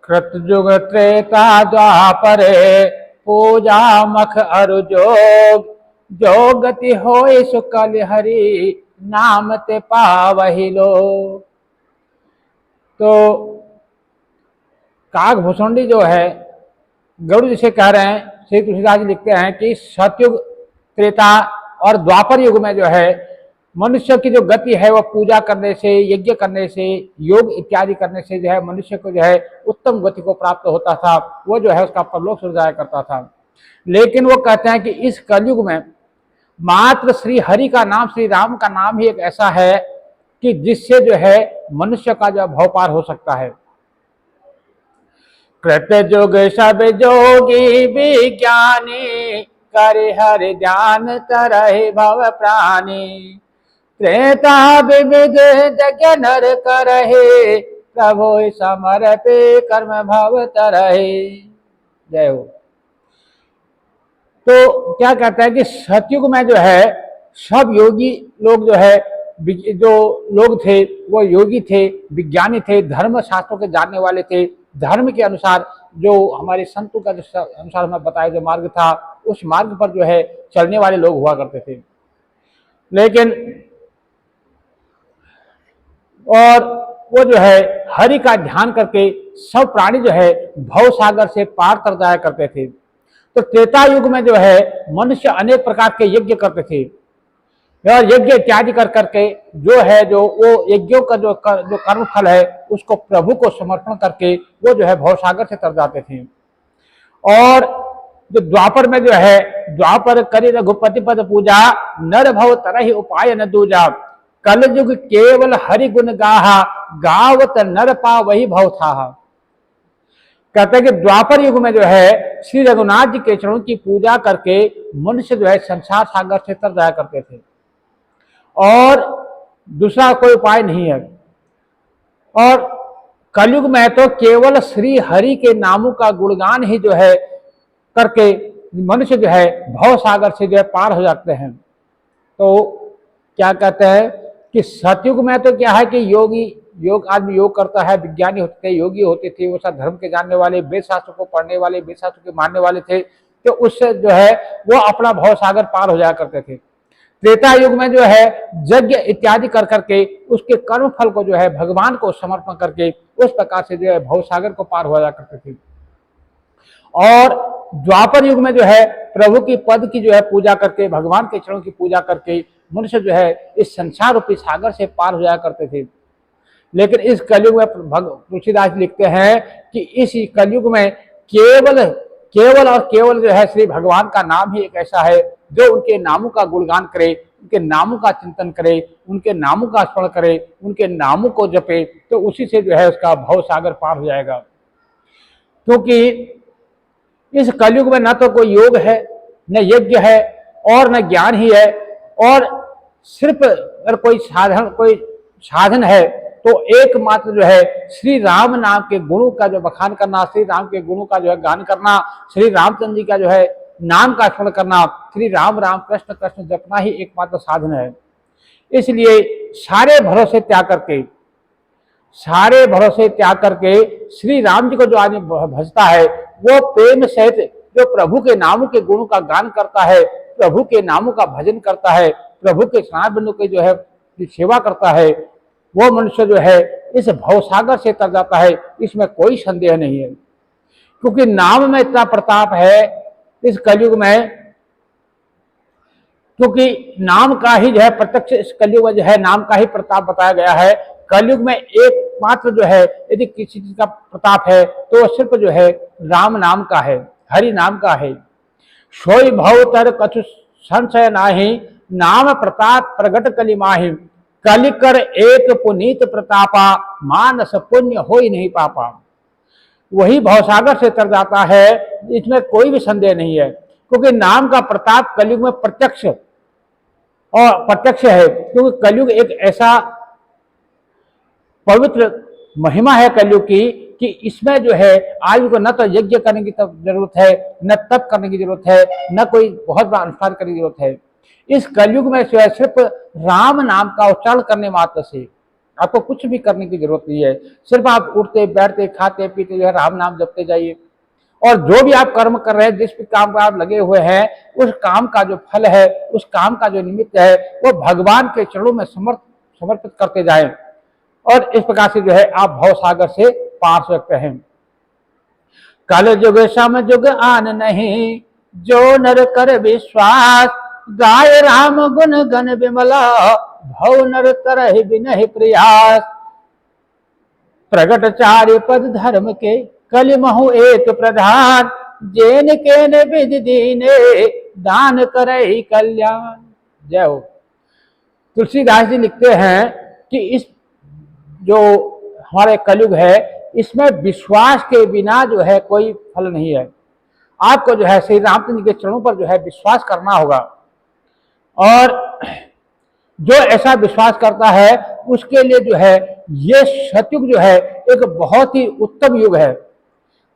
कृतयुग त्रेता द्वापरे पूजा मख अरु जोग, जो गति होय सुकल हरि नाम ते पावहि लोग। तो काकभूषुंडी जो है गरुड़ जिसे कह रहे हैं, श्री तुलसीदास जी लिखते हैं कि सतयुग, त्रेता और द्वापर युग में जो है मनुष्य की जो गति है वह पूजा करने से, यज्ञ करने से, योग इत्यादि करने से जो है मनुष्य को जो है उत्तम गति को प्राप्त होता था, वो जो है उसका परलोक सुधाया करता था। लेकिन वो कहते हैं कि इस कलयुग में मात्र श्री हरि का नाम, श्री राम का नाम ही एक ऐसा है कि जिससे जो है मनुष्य का जो भव पार हो सकता है। कृत युग सब जोगी विज्ञानी, करे हरि ध्यान तरहि भव प्राणी। त्रेता विविध जग नर करहे, प्रभु समर्पे कर्म भव तरहि। जय हो। तो क्या कहता है कि सतयुग में जो है सब योगी लोग जो है, जो लोग थे वो योगी थे, विज्ञानी थे, धर्म शास्त्रों के जानने वाले थे, धर्म के अनुसार जो हमारे संतों का जो अनुसार हमें बताया जो मार्ग था उस मार्ग पर जो है चलने वाले लोग हुआ करते थे। लेकिन और वो जो है हरि का ध्यान करके सब प्राणी जो है भव सागर से पार कर जाया करते थे। तो त्रेता युग में जो है मनुष्य अनेक प्रकार के यज्ञ करते थे और यज्ञ इत्यादि कर करके जो है जो वो यज्ञों का जो कर्म फल है उसको प्रभु को समर्पण करके वो जो है भवसागर से तर जाते थे। और जो द्वापर में जो है द्वापर करी रघुपति पद पूजा, नर भव तरहि उपाय न दूजा। कल युग केवल हरि गुण गाहा, गावत नर पा वही भव था। कहते हैं कि द्वापर युग में जो है श्री रघुनाथ जी के चरणों की पूजा करके मनुष्य जो है संसार सागर से तर जाया करते थे और दूसरा कोई उपाय नहीं है। और कलयुग में तो केवल श्री हरि के नामों का गुणगान ही जो है करके मनुष्य जो है भव सागर से जो है पार हो जाते हैं। तो क्या कहते हैं कि सतयुग में तो क्या है कि योग आदमी योग करता है, विज्ञानी होते थे, योगी होते थे, वो सब धर्म के जानने वाले, वेद शास्त्र को पढ़ने वाले, वेद शास्त्र के मानने वाले थे, तो उससे जो है वो अपना भव सागर पार हो जाया करते थे। त्रेता युग में जो है यज्ञ इत्यादि कर करके उसके कर्म फल को जो है भगवान को समर्पण करके उस प्रकार से जो है भव सागर को पार हो जाया करते थे। और द्वापर युग में जो है प्रभु की पद की जो है पूजा करके, भगवान के चरणों की पूजा करके मनुष्य जो है इस संसार रूपी सागर से पार हो जाया करते थे। लेकिन इस कलयुग में तुलसीदास लिखते हैं कि इस कलयुग में केवल और केवल जो है श्री भगवान का नाम ही एक ऐसा है जो उनके नामों का गुणगान करे, उनके नामों का चिंतन करे, उनके नामों का स्मरण करे, उनके नामों को जपे, तो उसी से जो है उसका भव सागर पार हो जाएगा। क्योंकि इस कलयुग में न तो कोई योग है, न यज्ञ है और न ज्ञान ही है, और सिर्फ अगर कोई साधन है तो एकमात्र जो है श्री राम नाम के गुणों का जो बखान करना, श्री राम के गुणों का जो है गान करना, श्री रामचंद्र जी का जो है नाम का स्मरण करना, श्री राम राम कृष्ण कृष्ण जपना ही एकमात्र साधन है। इसलिए सारे भरोसे त्याग करके श्री राम जी को जो आदमी भजता है वो प्रेम सहित जो प्रभु के नामों के गुणों का गान करता है, प्रभु के नामों का भजन करता है, प्रभु के स्नान बिंदु की जो है सेवा करता है, वो मनुष्य जो है इस भवसागर से तर जाता है, इसमें कोई संदेह नहीं है। क्योंकि नाम में इतना प्रताप है इस कलयुग में, क्योंकि नाम का ही जो है प्रत्यक्ष इस कलयुग में जो है नाम का ही प्रताप बताया गया है। कलयुग में एकमात्र जो है यदि किसी चीज का प्रताप है तो सिर्फ जो है राम नाम का है, हरि नाम का है। सोई भव तर कछु संशय नाही, नाम प्रताप प्रगट कलि माहि। कलिकर एक पुनीत प्रतापा, मानस पुण्य हो ही नहीं पापा। वही भवसागर से तर जाता है, इसमें कोई भी संदेह नहीं है। क्योंकि नाम का प्रताप कलयुग में प्रत्यक्ष है। क्योंकि कलयुग एक ऐसा पवित्र महिमा है कलयुग की कि इसमें जो है आदमी को न तो यज्ञ करने की जरूरत है, न तप करने की जरूरत है, न कोई बहुत बड़ा अनुष्ठान करने की जरूरत है। इस कलयुग में जो है सिर्फ राम नाम का उच्चारण करने मात्र से, आपको कुछ भी करने की जरूरत नहीं है, सिर्फ आप उठते बैठते खाते पीते जो है राम नाम जपते जाइए। और जो भी आप कर्म कर रहे हैं, जिस भी काम पर आप लगे हुए हैं, उस काम का जो फल है, उस काम का जो निमित्त है, वो भगवान के चरणों में समर्पित करते जाएं। और इस प्रकार से जो है आप भव सागर से पार हो सकते हैं। कल जुग सम जुग आन नहीं, जो नर कर विश्वास, गाय राम गुण गण विमला, भव नर करहि बिनहि प्रयास। प्रगट चार्य पद धर्म के, कलि महु एक प्रधान, जेन केन विधि दीने, दान करहि कल्याण। जय हो। तुलसीदास जी लिखते हैं कि इस जो हमारे कलयुग है, इसमें विश्वास के बिना जो है कोई फल नहीं है। आपको जो है श्री रामचंद्र के चरणों पर जो है विश्वास करना होगा। और जो ऐसा विश्वास करता है उसके लिए जो है ये सतयुग जो है एक बहुत ही उत्तम युग है।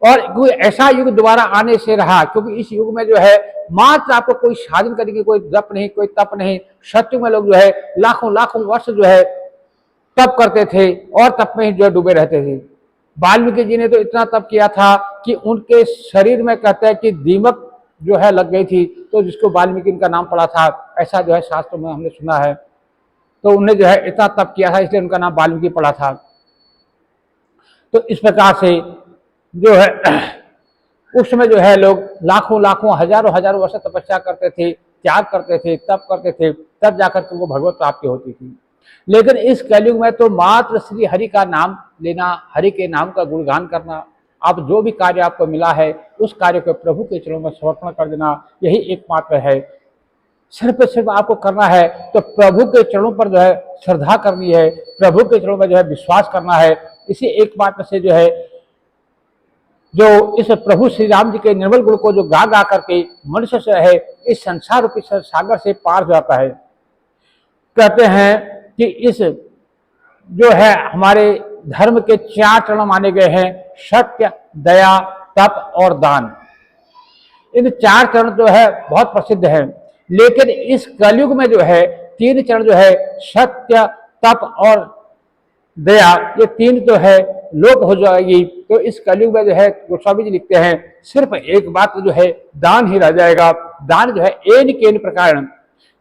और कोई ऐसा युग दोबारा आने से रहा, क्योंकि इस युग में जो है मात्र आपको कोई साधन करने की कोई जप नहीं, कोई तप नहीं। सतयुग में लोग जो है लाखों लाखों वर्ष जो है तप करते थे और तप में ही जो डूबे रहते थे। वाल्मीकि जी ने तो इतना तप किया था कि उनके शरीर में कहते हैं कि दीमक जो है लग गई थी, तो जिसको वाल्मीकि का नाम पड़ा था, ऐसा जो है शास्त्रों में हमने सुना है। तो उन्हें जो है इतना तप किया था, इसलिए उनका नाम वाल्मीकि पड़ा था। तो इस प्रकार से जो है उस समय जो है लोग लाखों लाखों हजारों हजारों वर्ष तपस्या करते थे, त्याग करते थे, तप करते थे, तब जाकर के वो भगवत प्राप्ति होती थी। लेकिन इस कलयुग में तो मात्र श्री हरि का नाम लेना, हरि के नाम का गुणगान करना, आप जो भी कार्य आपको मिला है उस कार्य को प्रभु के चरणों में समर्पण कर देना, यही एकमात्र है। सिर्फ आपको करना है तो प्रभु के चरणों पर जो है श्रद्धा करनी है, प्रभु के चरणों में जो है विश्वास करना है। इसी एकमात्र से जो है जो इस प्रभु श्री राम जी के निर्मल गुण को जो गा गा करके मनुष्य से है इस संसार रूपी सागर से पार हो जाता है। कहते हैं कि इस जो है हमारे धर्म के 4 चरण माने गए हैं, सत्य, दया, तप और दान। इन 4 चरण जो है बहुत प्रसिद्ध है। लेकिन इस कलयुग में जो है 3 चरण जो है सत्य, तप और दया, ये 3 जो है लोप हो जाएगी। तो इस कलयुग में जो है गोस्वामी जी लिखते हैं सिर्फ एक बात जो है दान ही रह जाएगा। दान जो है एन केन प्रकार,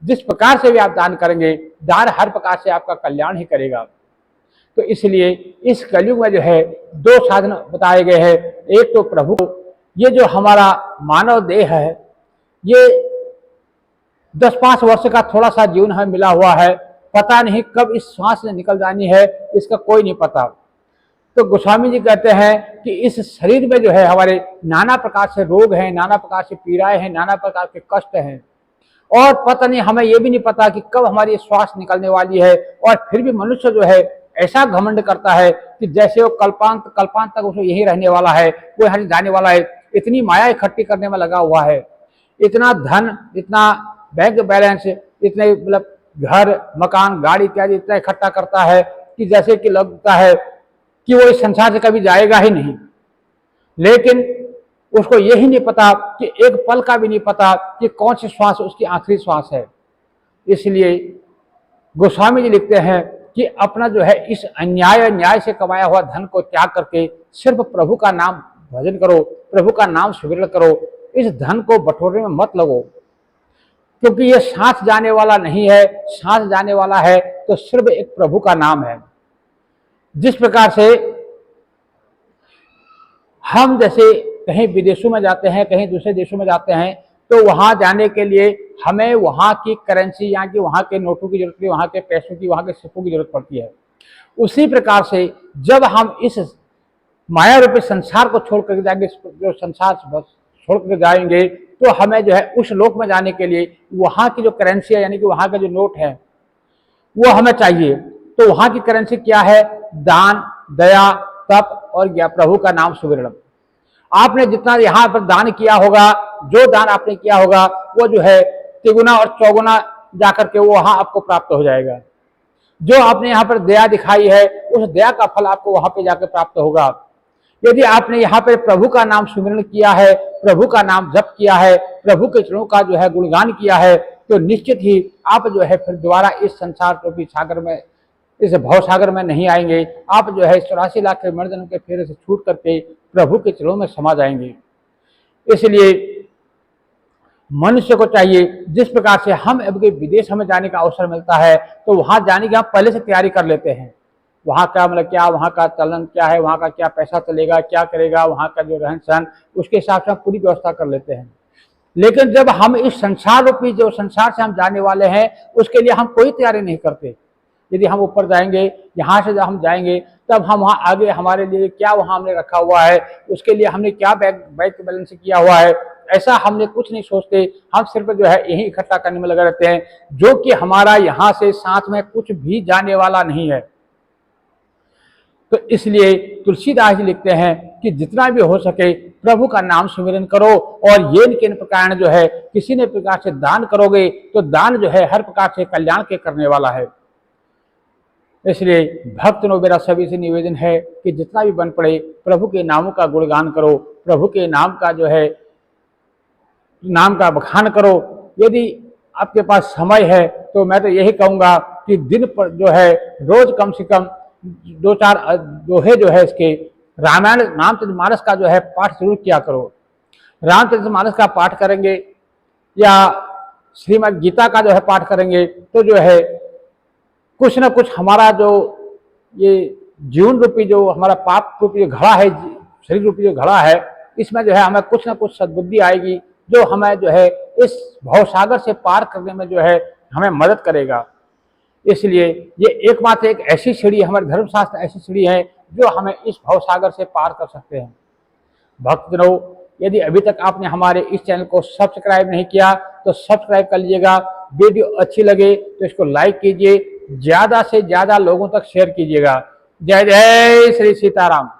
जिस प्रकार से भी आप दान करेंगे, दान हर प्रकार से आपका कल्याण ही करेगा। तो इसलिए इस कलयुग में जो है 2 साधन बताए गए हैं। एक तो प्रभु, ये जो हमारा मानव देह है, ये 10-5 वर्ष का थोड़ा सा जीवन हमें मिला हुआ है, पता नहीं कब इस श्वास से निकल जानी है, इसका कोई नहीं पता। तो गोस्वामी जी कहते हैं कि इस शरीर में जो है हमारे नाना प्रकार से रोग हैं, नाना प्रकार से पीड़ाएं हैं, नाना प्रकार के कष्ट हैं, और पता नहीं, हमें ये भी नहीं पता कि कब हमारी श्वास निकलने वाली है। और फिर भी मनुष्य जो है ऐसा घमंड करता है कि जैसे वो कल्पांत तक उसको यही रहने वाला है, वो यहाँ जाने वाला है। इतनी माया इकट्ठी करने में लगा हुआ है, इतना धन, इतना बैंक बैलेंस, इतने मतलब घर मकान गाड़ी इत्यादि इतना इकट्ठा करता है कि जैसे कि लगता है कि वो इस संसार से कभी जाएगा ही नहीं। लेकिन उसको यही नहीं पता कि एक पल का भी नहीं पता कि कौन सी श्वास उसकी आखिरी श्वास है। इसलिए गोस्वामी जी लिखते हैं कि अपना जो है इस न्याय से कमाया हुआ धन को त्याग करके सिर्फ प्रभु का नाम भजन करो, प्रभु का नाम सुमिरन करो। इस धन को बटोरने में मत लगो, क्योंकि ये साथ जाने वाला नहीं है। साथ जाने वाला है तो सिर्फ एक प्रभु का नाम है। जिस प्रकार से हम जैसे कहीं विदेशों में जाते हैं, कहीं दूसरे देशों में जाते हैं, तो वहां जाने के लिए हमें वहां की करेंसी, यहाँ की वहां के नोटों की जरूरत है, वहां के पैसों की, वहां के सिक्कों की जरूरत पड़ती है। उसी प्रकार से जब हम इस माया रूपी संसार को छोड़ कर जाएंगे, जो संसार छोड़ कर जाएंगे, तो हमें जो है उस लोक में जाने के लिए वहां की जो करेंसी है, यानी कि वहां का जो नोट है, वो हमें चाहिए। तो वहां की करेंसी क्या है? दान, दया, तप और प्रभु का नाम सुमिरन। आपने जितना यहाँ पर दान किया होगा, जो दान आपने किया होगा, वो जो है तिगुना और चौगुना जाकर के वो वहां आपको प्राप्त हो जाएगा। जो आपने यहाँ पर दया दिखाई है, उस दया का फल आपको वहां पे जाकर प्राप्त होगा। यदि आपने यहाँ पर प्रभु का नाम सुमिरन किया है, प्रभु का नाम जप किया है, प्रभु के चरणों का जो है गुणगान किया है, तो निश्चित ही आप जो है फिर दोबारा इस संसार रूपी सागर में इस भवसागर में नहीं आएंगे। आप जो है 84 लाख के मर्दन के फेरे से छूट करके प्रभु के चरणों में समा जाएंगे। इसलिए मनुष्य को चाहिए, जिस प्रकार से हम अभी विदेश हमें जाने का अवसर मिलता है तो वहां जाने की हम पहले से तैयारी कर लेते हैं। वहाँ का मतलब क्या, वहाँ का चलन क्या है, वहाँ का क्या पैसा चलेगा, क्या करेगा, वहाँ का जो रहन सहन, उसके हिसाब से हम पूरी व्यवस्था कर लेते हैं। लेकिन जब हम इस संसार रूपी जो संसार से हम जाने वाले हैं उसके लिए हम कोई तैयारी नहीं करते। यदि हम ऊपर जाएंगे, यहाँ से जब हम जाएंगे तब हम वहाँ आगे हमारे लिए क्या वहाँ हमने रखा हुआ है, उसके लिए हमने क्या बैंक बैलेंस किया हुआ है, ऐसा हमने कुछ नहीं सोचते। हम सिर्फ जो है यही इकट्ठा करने में लगे रहते हैं, जो कि हमारा यहाँ से साथ में कुछ भी जाने वाला नहीं है। तो इसलिए तुलसीदास जी लिखते हैं कि जितना भी हो सके प्रभु का नाम सुमिरन करो, और ये इन प्रकार जो है किसी ने प्रकार से दान करोगे तो दान जो है हर प्रकार से कल्याण के करने वाला है। इसलिए भक्तों मेरा सभी से निवेदन है कि जितना भी बन पड़े प्रभु के नामों का गुणगान करो, प्रभु के नाम का जो है नाम का बखान करो। यदि आपके पास समय है तो मैं तो यही कहूँगा कि दिन पर जो है रोज कम से कम 2-4 दोहे जो है इसके रामायण रामचरितमानस का जो है पाठ जरूर किया करो। रामचरितमानस का पाठ करेंगे या श्रीमद् गीता का जो है पाठ करेंगे तो जो है कुछ ना कुछ हमारा जो ये जीवन रूपी जो हमारा पाप रूपी जो घड़ा है, शरीर रूपी जो घड़ा है, इसमें जो है हमें कुछ ना कुछ सद्बुद्धि आएगी जो हमें जो है इस भवसागर से पार करने में जो है हमें मदद करेगा। इसलिए ये एकमात्र एक ऐसी सीढ़ी, हमारे धर्मशास्त्र ऐसी सीढ़ी है जो हमें इस भवसागर से पार कर सकते हैं। भक्तजनों, यदि अभी तक आपने हमारे इस चैनल को सब्सक्राइब नहीं किया तो सब्सक्राइब कर लीजिएगा। वीडियो अच्छी लगे तो इसको लाइक कीजिए, ज्यादा से ज्यादा लोगों तक शेयर कीजिएगा। जय जय श्री सीताराम।